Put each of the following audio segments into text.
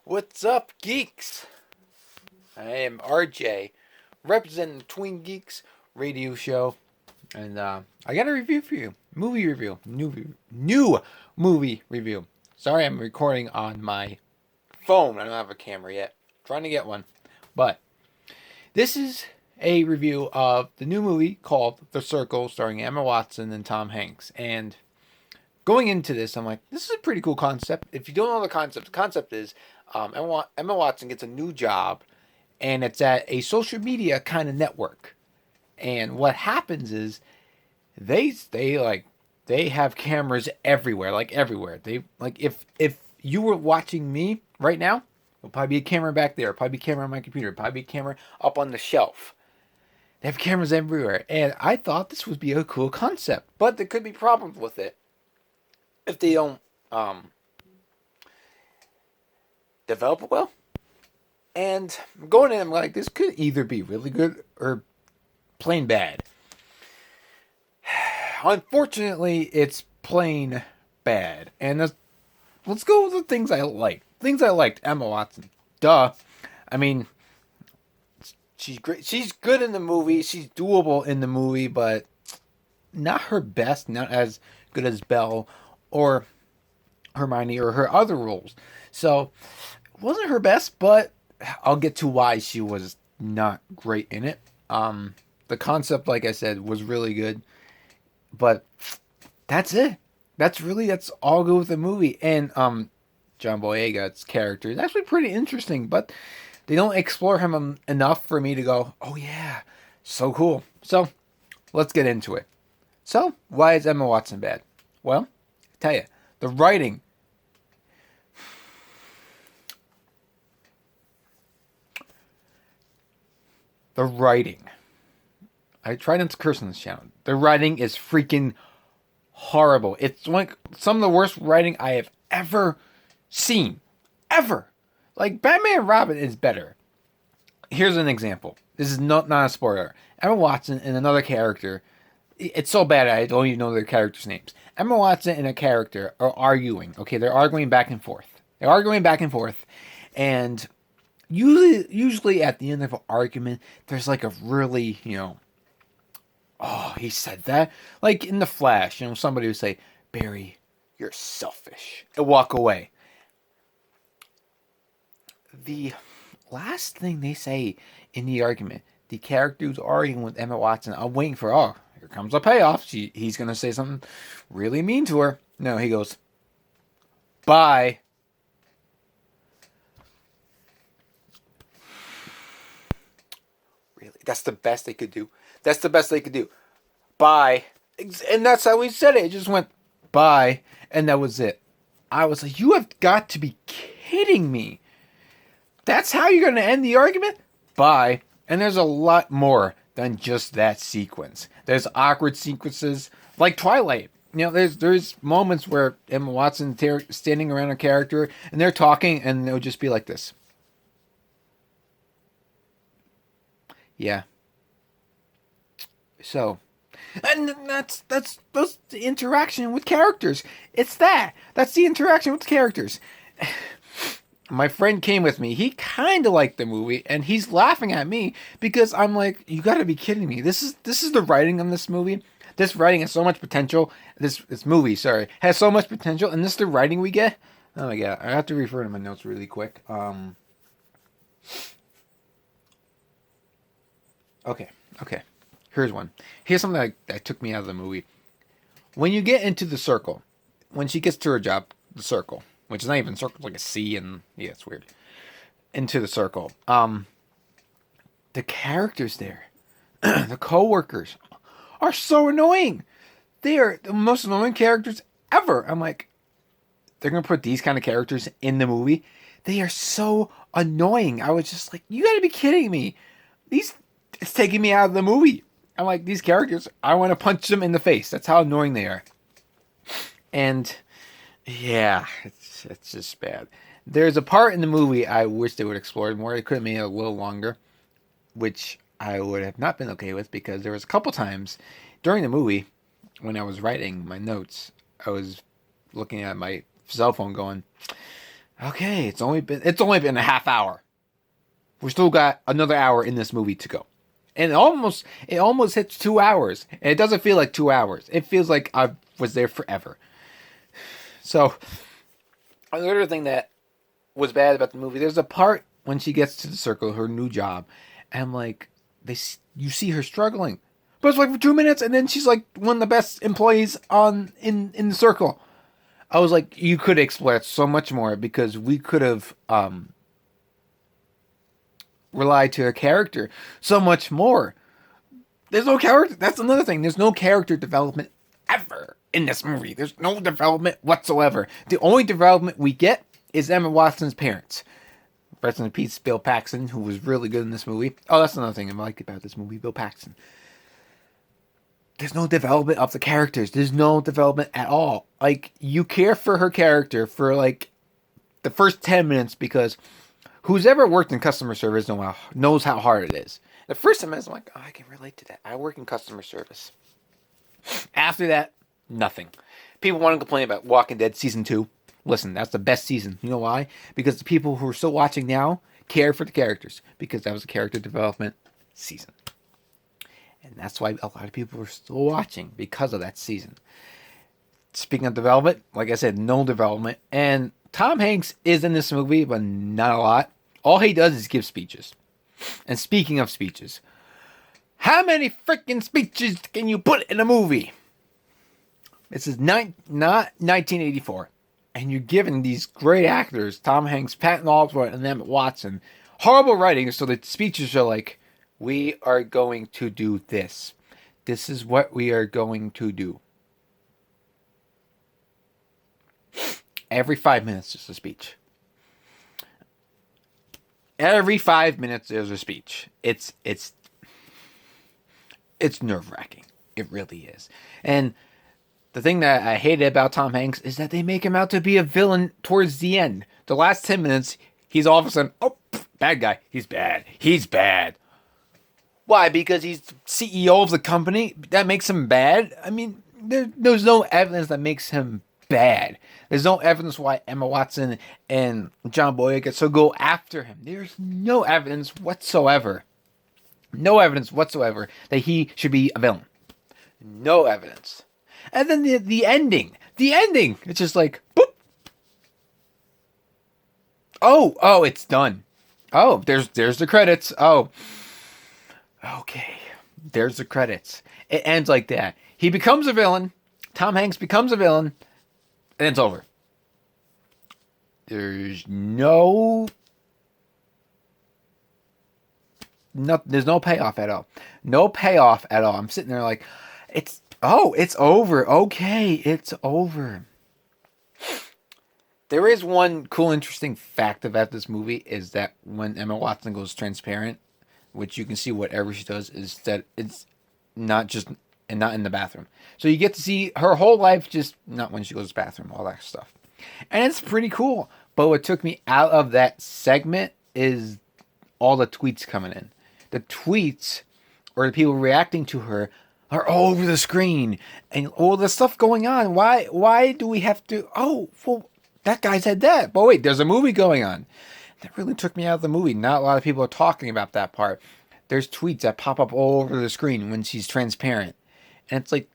What's up, geeks? I am RJ, representing the Twin Geeks radio show, and I got a review for you. Movie review, new movie review. Sorry, I'm recording on my phone. I don't have a camera yet. Trying to get one, but this is a review of the new movie called The Circle, starring Emma Watson and Tom Hanks. And going into this, I'm like, this is a pretty cool concept. If you don't know the concept is Emma Watson gets a new job, and it's at a social media kind of network. And what happens is they have cameras everywhere, like everywhere. They like if you were watching me right now, there'll probably be a camera back there, probably be a camera on my computer, probably be a camera up on the shelf. They have cameras everywhere, and I thought this would be a cool concept, but there could be problems with it if they don't develop it well. And going in, I'm like, this could either be really good or plain bad. Unfortunately, it's plain bad. And let's go with the things I like. Things I liked. Emma Watson. Duh. I mean, she's great. She's good in the movie. She's doable in the movie, but not her best. Not as good as Belle or Hermione or her other roles. So, it wasn't her best, but I'll get to why she was not great in it. The concept, like I said, was really good, but that's it. That's all good with the movie. And John Boyega's character is actually pretty interesting, but they don't explore him enough for me to go, oh yeah, so cool. So let's get into it. So why is Emma Watson bad? Well, I tell you, the writing. The writing. I try not to curse on this channel. The writing is freaking horrible. It's like some of the worst writing I have ever seen. Ever. Like, Batman and Robin is better. Here's an example. This is not a spoiler. Emma Watson and another character. It's so bad I don't even know their characters' names. Emma Watson and a character are arguing. Okay, they're arguing back and forth. And usually at the end of an argument, there's like a really, oh, he said that. Like in The Flash, somebody would say, Barry, you're selfish, and walk away. The last thing they say in the argument, the character who's arguing with Emma Watson, I'm waiting for, oh, here comes a payoff. He's going to say something really mean to her. No, he goes, bye. Really? That's the best they could do. Bye. And that's how he said it. It just went, bye. And that was it. I was like, you have got to be kidding me. That's how you're going to end the argument? Bye. And there's a lot more than just that sequence. There's awkward sequences, like Twilight. There's moments where Emma Watson's standing around a character, and they're talking, and they'll just be like this. Yeah. So, and that's the interaction with characters. That's the interaction with characters. My friend came with me. He kind of liked the movie, and he's laughing at me because I'm like, you got to be kidding me. This is the writing on this movie. This writing has so much potential. This movie, sorry, has so much potential, and this is the writing we get. Oh my god, I have to refer to my notes really quick. Okay. Here's one. Here's something that took me out of the movie. When you get into the circle, when she gets to her job, the circle, which is not even a circle, it's like a C, and yeah, it's weird. Into the circle. The characters there, the co-workers, are so annoying. They are the most annoying characters ever. I'm like, they're gonna put these kind of characters in the movie. They are so annoying. I was just like, you gotta be kidding me. It's taking me out of the movie. I'm like, these characters, I want to punch them in the face. That's how annoying they are. And yeah, it's just bad. There's a part in the movie I wish they would explore more. They could have made it a little longer, which I would have not been okay with, because there was a couple times during the movie when I was writing my notes, I was looking at my cell phone going, Okay, it's only been a half hour. We still got another hour in this movie to go. And it almost hits 2 hours. And it doesn't feel like 2 hours. It feels like I was there forever. So another thing that was bad about the movie, there's a part when she gets to the circle, her new job, and I'm like, you see her struggling. But it's like for 2 minutes, and then she's like one of the best employees in the circle. I was like, you could explore it so much more because we could have relied to her character so much more. There's no character. That's another thing. There's no character development ever in this movie. There's no development whatsoever. The only development we get is Emma Watson's parents. Rest in peace, Bill Paxton, who was really good in this movie. Oh, that's another thing I like about this movie, Bill Paxton. There's no development of the characters. There's no development at all. Like, you care for her character for, like, the first 10 minutes because who's ever worked in customer service knows how hard it is. The first 10 minutes, I'm like, oh, I can relate to that. I work in customer service. After that, nothing. People want to complain about Walking Dead Season 2. Listen, that's the best season. You know why? Because the people who are still watching now care for the characters. Because that was a character development season. And that's why a lot of people are still watching because of that season. Speaking of development, like I said, no development. And Tom Hanks is in this movie, but not a lot. All he does is give speeches. And speaking of speeches, how many freaking speeches can you put in a movie? This is not 1984. And you're giving these great actors, Tom Hanks, Patton Oswalt, and Emma Watson, horrible writing, so the speeches are like, we are going to do this. This is what we are going to do. Every 5 minutes is a speech. Every 5 minutes there's a speech. It's nerve-wracking. It really is. And the thing that I hated about Tom Hanks is that they make him out to be a villain towards the end. The last 10 minutes, he's all of a sudden, bad guy. He's bad. He's bad. Why? Because he's CEO of the company? That makes him bad? I mean, there's no evidence that makes him bad. There's no evidence why Emma Watson and John Boyega go after him. There's no evidence whatsoever. No evidence whatsoever that he should be a villain. No evidence. And then the ending. The ending. It's just like, boop. Oh, it's done. Oh, there's the credits. Oh. Okay. There's the credits. It ends like that. He becomes a villain. Tom Hanks becomes a villain. And it's over. There's no there's no payoff at all. No payoff at all. I'm sitting there like, it's over. Okay, it's over. There is one cool, interesting fact about this movie is that when Emma Watson goes transparent, which you can see whatever she does, is that it's not in the bathroom. So you get to see her whole life, just not when she goes to the bathroom, all that stuff. And it's pretty cool. But what took me out of that segment is all the tweets coming in. The tweets, or the people reacting to her, are all over the screen. And all the stuff going on. Why do we have to... Oh, well, that guy said that. But wait, there's a movie going on. That really took me out of the movie. Not a lot of people are talking about that part. There's tweets that pop up all over the screen when she's transparent. And it's like,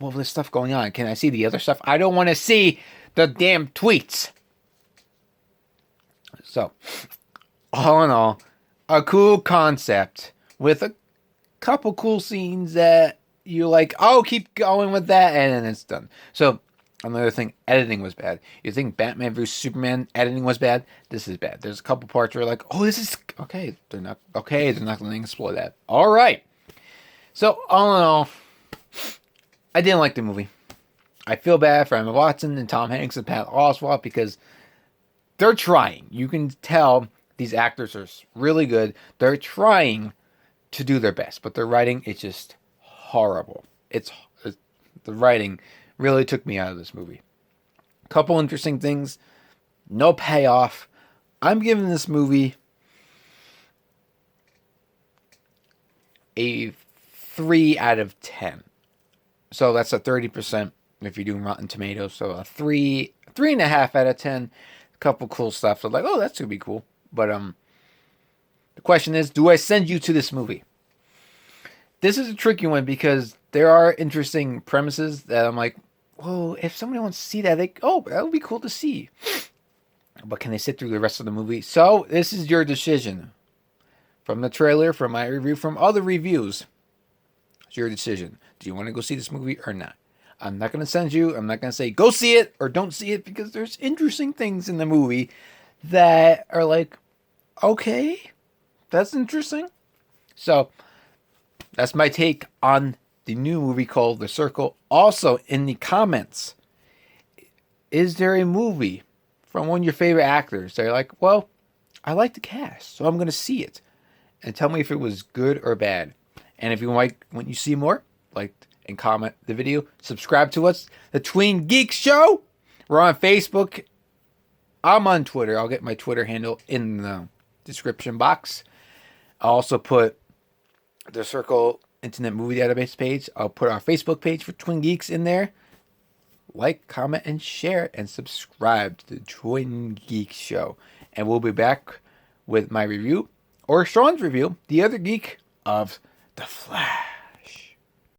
well, there's stuff going on. Can I see the other stuff? I don't want to see the damn tweets. So, all in all, a cool concept with a couple cool scenes that you like, oh, keep going with that, and then it's done. So, another thing, editing was bad. You think Batman vs. Superman editing was bad? This is bad. There's a couple parts where you're like, oh, this is, okay, they're not going to explore that. All right. So, all in all, I didn't like the movie. I feel bad for Emma Watson and Tom Hanks and Pat Oswalt because they're trying. You can tell these actors are really good. They're trying to do their best, but their writing is just horrible. The writing really took me out of this movie. A couple interesting things. No payoff. I'm giving this movie a 3 out of 10. So that's a 30% if you're doing Rotten Tomatoes. So a 3.5 out of 10. couple cool stuff. So like, oh, that's gonna be cool. But the question is, do I send you to this movie? This is a tricky one because there are interesting premises that I'm like, whoa, if somebody wants to see that, that would be cool to see. But can they sit through the rest of the movie? So this is your decision. From the trailer, from my review, from other reviews. It's your decision. Do you want to go see this movie or not? I'm not going to send you. I'm not going to say go see it or don't see it because there's interesting things in the movie that are like, okay, that's interesting. So that's my take on the new movie called The Circle. Also in the comments, is there a movie from one of your favorite actors? They're like, well, I like the cast, so I'm going to see it. And tell me if it was good or bad. And if you like, when you see more, like and comment the video, subscribe to us, the Twin Geeks Show. We're on Facebook. I'm on Twitter. I'll get my Twitter handle in the description box. I'll also put the Circle Internet Movie Database page. I'll put our Facebook page for Twin Geeks in there. Like, comment, and share, and subscribe to the Twin Geeks Show. And we'll be back with my review, or Sean's review, The Other Geek of The Flash.